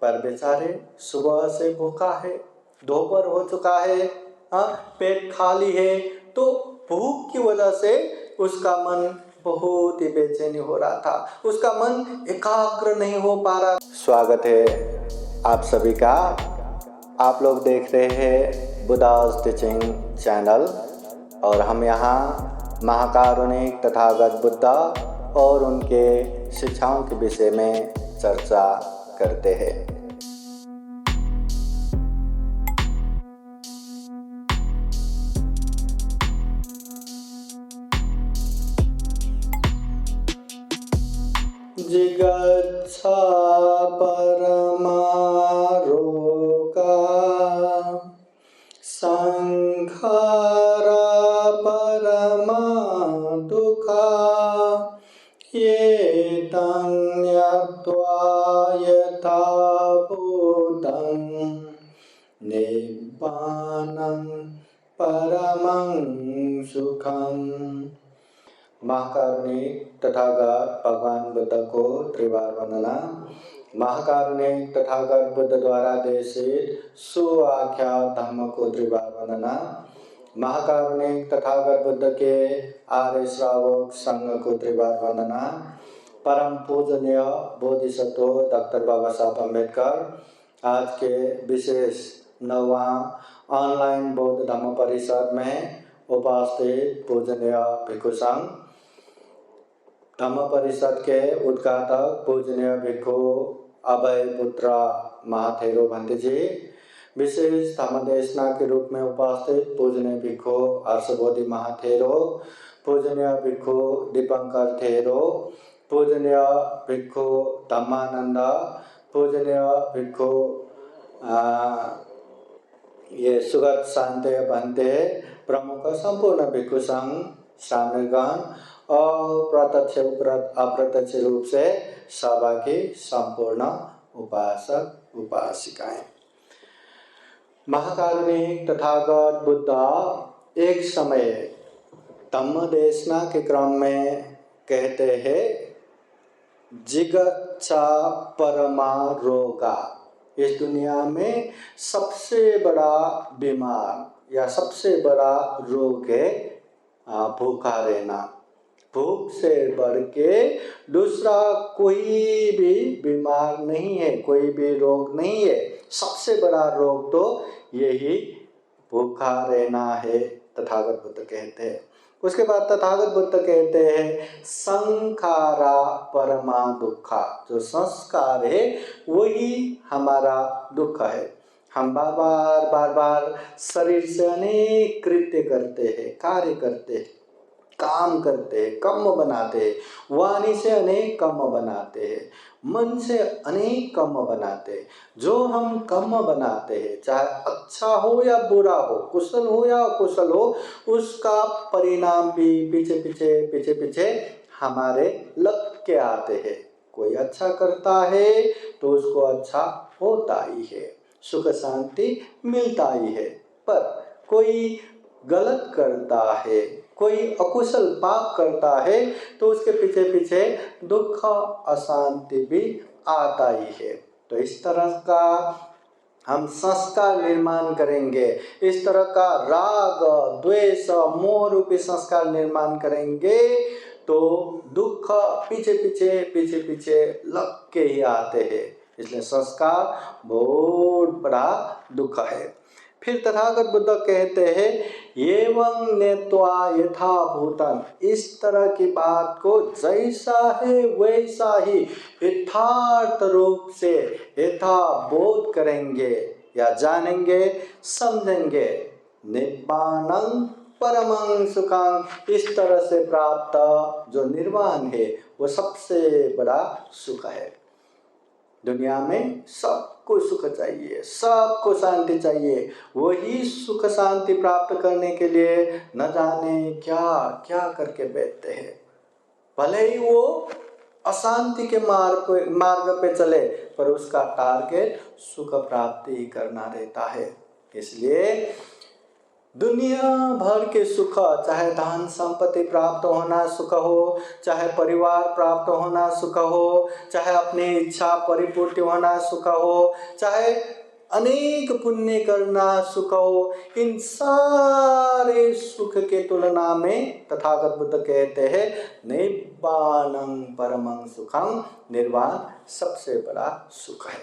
पर बेचारे सुबह से भूखा है, दोपहर हो चुका है, पेट खाली है, तो भूख की वजह से उसका मन बहुत ही बेचैनी हो रहा था, उसका मन एकाग्र नहीं हो पा रहा। स्वागत है आप सभी का। आप लोग देख रहे हैं बुद्धास टीचिंग चैनल और हम यहाँ महाकारुणिक तथागत बुद्धा और उनके शिक्षाओं के विषय में चर्चा करते हैं। जिगच्छा परमारोगा संखारा परमा दुखा ये तन्यक्त्वा यथा भूतं निब्बानं परमं सुखम्। महाकारुणिक तथागत भगवान बुद्ध को त्रिवार वंदना। महाकारुणिक तथागत बुद्ध द्वारा देशित सुआख्यात धम्म को त्रिवार वंदना। महाकारुणिक तथागत बुद्ध के आर्य श्रावक संघ को त्रिवार वंदना। परम पूजनीय बोधिसत्व डॉक्टर बाबा साहब अम्बेडकर आज के विशेष 9वां ऑनलाइन बौद्ध धम्म परिषद में उपस्थित पूजनीय भिक्षु संघ, धम्म परिषद के उद्घाटक पूजनीय भिक्षु अभय पुत्र महाथेरो भंते जी, विशेष धम्म देशना के रूप में उपस्थित पूजनीय भिक्षु हर्षबोधि महाथेरो, पूजनीय भिक्षु दीपंकर थेरो, पूजनीय भिक्षु धम्मानंद, पूजनीय भिक्षु ये सुगत शांति भंते, प्रमुख संपूर्ण भिक्षु संघ शामिलगण और प्रत्यक्ष अप्रत्यक्ष रूप से सहभागी संपूर्ण उपासक उपासिकाएं। महाकारुणिक तथागत बुद्ध एक समय धम्म देशना के क्रम में कहते हैं, जिगच्छा परमारोगा, इस दुनिया में सबसे बड़ा बीमार या सबसे बड़ा रोग है भूखा रहना। भूख से बढ़ के दूसरा कोई भी बीमार नहीं है, कोई भी रोग नहीं है। सबसे बड़ा रोग तो यही भूखा रहना है, तथागत बुद्ध कहते हैं। उसके बाद तथागत बुद्ध कहते हैं, संखारा परमा दुखा, जो संस्कार है वही हमारा दुख है। हम बार बार शरीर से अनेक कृत्य करते हैं, कार्य करते हैं, काम करते हैं, कर्म बनाते हैं, वाणी से अनेक कर्म बनाते हैं, मन से अनेक कर्म बनाते हैं। जो हम कर्म बनाते हैं, चाहे अच्छा हो या बुरा हो, कुशल हो या अकुशल हो, उसका परिणाम भी पीछे पीछे हमारे लग के आते हैं। कोई अच्छा करता है तो उसको अच्छा होता ही है, सुख शांति मिलता ही है। पर कोई गलत करता है, कोई अकुशल पाप करता है तो उसके पीछे दुख अशांति भी आता ही है। तो इस तरह का हम संस्कार निर्माण करेंगे, इस तरह का राग द्वेष मोह रूपी संस्कार निर्माण करेंगे तो दुख पीछे लग के ही आते हैं। इसलिए संस्कार बहुत बड़ा दुख है। फिर तथागत बुद्ध कहते हैं, एवं नेत्वा यथा भूतं, इस तरह की बात को जैसा है वैसा ही यथार्थ रूप से यथाबोध करेंगे या जानेंगे, समझेंगे। निब्बानं परमं सुखं, इस तरह से प्राप्त जो निर्वाण है वो सबसे बड़ा सुख है। दुनिया में सबको सुख चाहिए, सबको शांति चाहिए। वही सुख शांति प्राप्त करने के लिए न जाने क्या क्या करके बैठते हैं। भले ही वो अशांति के मार्ग पे चले, पर उसका टारगेट सुख प्राप्ति करना रहता है। इसलिए दुनिया भर के सुख, चाहे धन संपत्ति प्राप्त होना सुख हो, चाहे परिवार प्राप्त होना सुख हो, चाहे अपनी इच्छा परिपूर्ति होना सुख हो, चाहे अनेक पुण्य करना सुख हो, इन सारे सुख के तुलना में तथागत बुद्ध कहते हैं निब्बाणं परमं सुखं, निर्वाण सबसे बड़ा सुख है।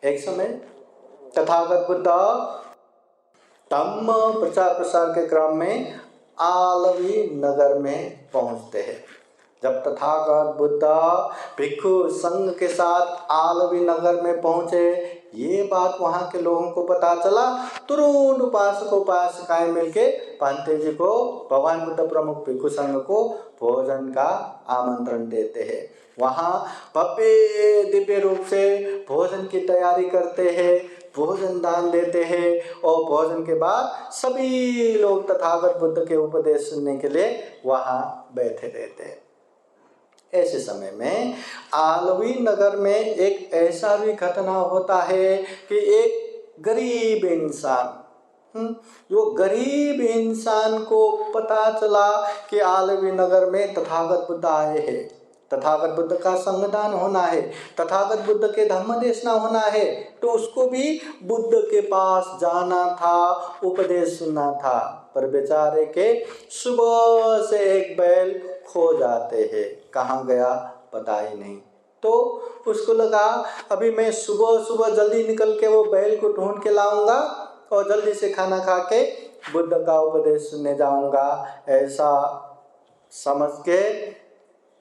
एक समय तथागत बुद्ध धम्म प्रचार प्रसार के क्रम में आलवी नगर में पहुंचते हैं। जब तथागत बुद्ध भिक्षु संघ के साथ आलवी नगर में पहुंचे, ये बात वहां के लोगों को पता चला, तुरंत उपासक उपासिकाएं मिलके पांते जी को, भगवान बुद्ध प्रमुख भिक्षु संघ को भोजन का आमंत्रण देते हैं। वहां भव्य दिव्य रूप से भोजन की तैयारी करते हैं, भोजन दान देते हैं और भोजन के बाद सभी लोग तथागत बुद्ध के उपदेश सुनने के लिए वहां बैठे रहते हैं। ऐसे समय में आलवी नगर में एक ऐसा भी घटना होता है कि एक गरीब इंसान, जो गरीब इंसान को पता चला कि आलवी नगर में तथागत बुद्ध आए हैं, तथागत बुद्ध का संगदान होना है, तथागत बुद्ध के धम्म देशना होना है, तो उसको भी बुद्ध के पास जाना था, उपदेश सुनना था। पर बेचारे के सुबह से एक बैल खो जाते हैं, कहाँ गया पता ही नहीं। तो उसको लगा अभी मैं सुबह सुबह जल्दी निकल के वो बैल को ढूंढ के लाऊंगा और जल्दी से खाना खा के बुद्ध का उपदेश सुनने जाऊंगा। ऐसा समझ के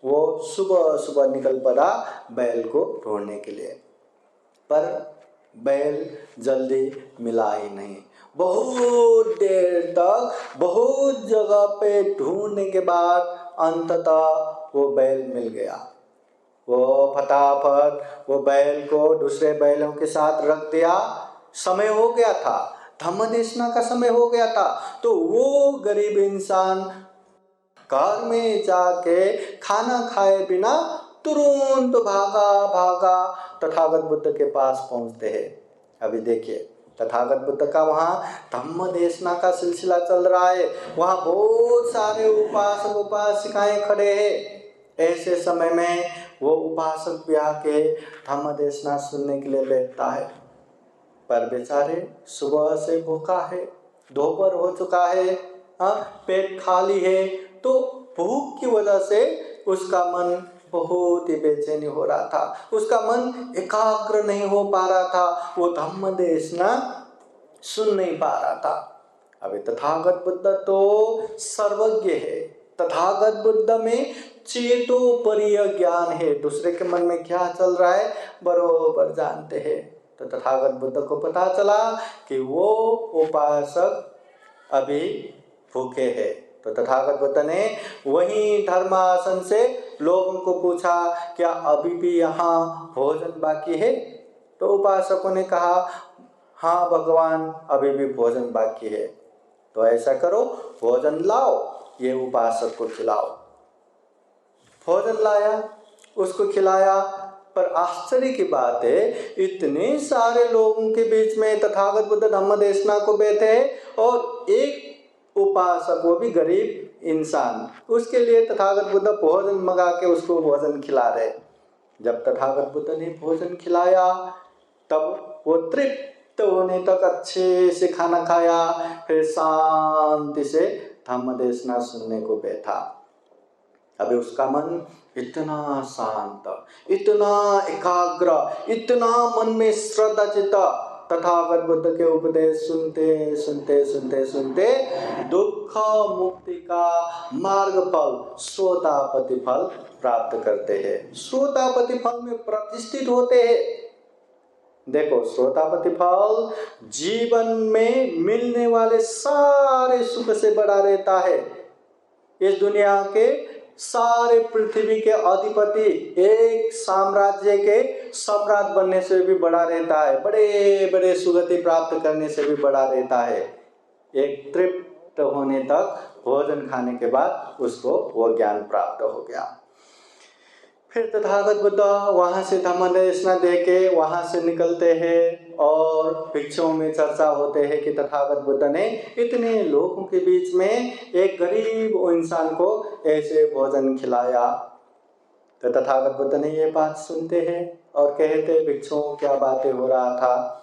वो सुबह सुबह निकल पड़ा बैल को ढूंढने के लिए, पर बैल जल्दी मिला ही नहीं। बहुत देर तक बहुत जगह पे ढूंढने के बाद अंततः वो बैल मिल गया। वो फटाफट वो बैल को दूसरे बैलों के साथ रख दिया। समय हो गया था, धम्म देशना का समय हो गया था। तो वो गरीब इंसान घर में जाके खाना खाए बिना तुरंत भागा तथागत बुद्ध के पास पहुंचते हैं। अभी देखिए तथागत बुद्ध का वहाँ धम्म देशना का सिलसिला चल रहा है, वहाँ बहुत सारे उपासक उपासिकाएं खड़े हैं। ऐसे समय में वो उपासक भी आके धम्म देशना सुनने के लिए बैठता है, पर बेचारे सुबह से भूखा है, दोपहर हो चुका है, पेट खाली है, तो भूख की वजह से उसका मन बहुत ही बेचैनी हो रहा था, उसका मन एकाग्र नहीं हो पा रहा था, वो धम्म देशना सुन नहीं पा रहा था। अभी तथागत बुद्ध तो सर्वज्ञ है, तथागत बुद्ध में चेतोपरीय ज्ञान है, दूसरे के मन में क्या चल रहा है बरोबर जानते हैं। तो तथागत बुद्ध को पता चला कि वो उपासक अभी भूखे हैं। तो तथागत बुद्ध ने वहीं धर्मासन से लोगों को पूछा, क्या अभी भी यहाँ भोजन बाकी है? तो उपासकों ने कहा, हाँ भगवान अभी भी भोजन बाकी है। तो ऐसा करो, भोजन लाओ, ये उपासक को खिलाओ। भोजन लाया, उसको खिलाया, पर आश्चर्य की बात है इतने सारे लोगों के बीच में तथागत बुद्ध धम्म देशना को बैठे और एक उपासक, वो भी गरीब इंसान, उसके लिए तथागत बुद्ध भोजन मंगा के उसको भोजन खिला रहे। जब तथागत बुद्ध ने भोजन खिलाया तब वो तृप्त होने तक अच्छे से खाना खाया, फिर शांति से धम्म देशना सुनने को बैठा। अभी उसका मन इतना शांत, इतना एकाग्र, इतना मन में श्रद्धा चित्त, तथागत बुद्ध के उपदेश सुनते सुनते सुनते सुनते दुख मुक्ति का मार्ग फल सोतापति फल प्राप्त करते हैं, सोतापति फल में प्रतिष्ठित होते हैं। देखो सोतापति फल जीवन में मिलने वाले सारे सुख से बड़ा रहता है। इस दुनिया के सारे पृथ्वी के अधिपति एक साम्राज्य के सम्राट बनने से भी बड़ा रहता है, बड़े बड़े सुगति प्राप्त करने से भी बड़ा रहता है। एक तृप्त होने तक भोजन खाने के बाद उसको वो ज्ञान प्राप्त हो गया। फिर तथागत बुद्ध वहाँ से धम्मदेशना दे के वहाँ से निकलते हैं और भिक्षुओं में चर्चा होते हैं कि तथागत बुद्ध ने इतने लोगों के बीच में एक गरीब इंसान को ऐसे भोजन खिलाया। तो तथागत बुद्ध ने ये बात सुनते हैं और कहते भिक्षुओं क्या बातें हो रहा था।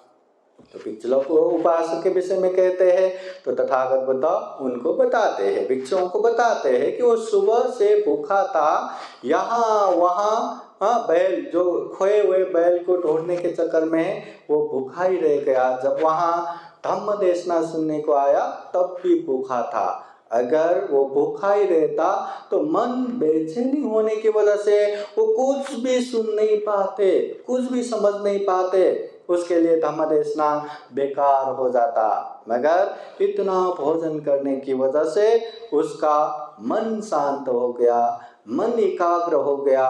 तो भिक्षु लोग को उपासक के विषय में कहते हैं तो तथागत बुद्ध उनको बताते हैं, भिक्षुओं को बताते हैं कि वो सुबह से भूखा था, यहाँ वहाँ बैल जो खोए हुए बैल को ढूंढने के चक्कर में वो भूखा ही रह गया। जब वहाँ धम्म देशना सुनने को आया तब भी भूखा था। अगर वो भूखा ही रहता तो मन बेचैनी होने की वजह से वो कुछ भी सुन नहीं पाते, कुछ भी समझ नहीं पाते, उसके लिए धम्म देशना बेकार हो जाता। मगर इतना भोजन करने की वजह से उसका मन शांत हो गया, मन एकाग्र हो गया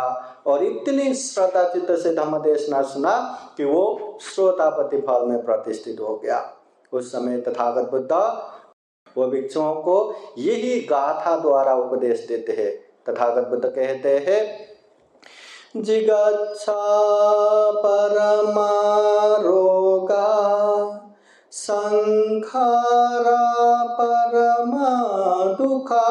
और इतनी श्रद्धा चित्त से धम्म देशना सुना कि वो श्रोतापति फल में प्रतिष्ठित हो गया। उस समय तथागत बुद्ध वो भिक्षुओं को यही गाथा द्वारा उपदेश देते हैं। तथागत बुद्ध कहते हैं, जिगच्छा परमा रोगा संखारा परमा दुखा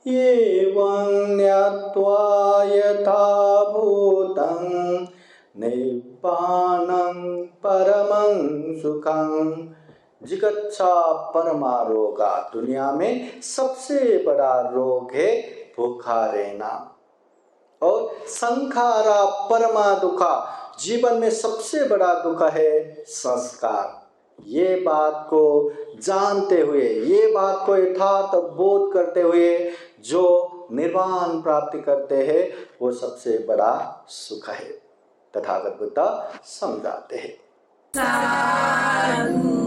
एवं ज्ञात्वा यथा भूतं निब्बानं परमं सुखं। जिगच्छा परमा रोगा, दुनिया में सबसे बड़ा रोग है भूखा रहना। और संखारा परमा दुखा, जीवन में सबसे बड़ा दुख है संस्कार। ये बात को जानते हुए, ये बात को यथार्थ बोध करते हुए जो निर्वाण प्राप्ति करते हैं वो सबसे बड़ा सुख है। तथागत बुद्ध समझाते हैं। साधु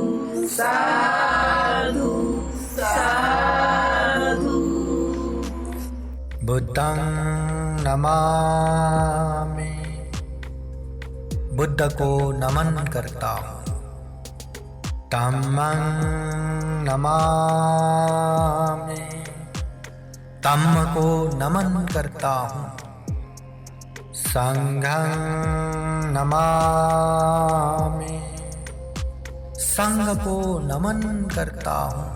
साधु साधु। बुद्धं नमामि, बुद्ध को नमन करता हूँ। धम्मं नमामि, धम्म को नमन करता हूँ। संघं नमामि, संघ को नमन करता हूँ।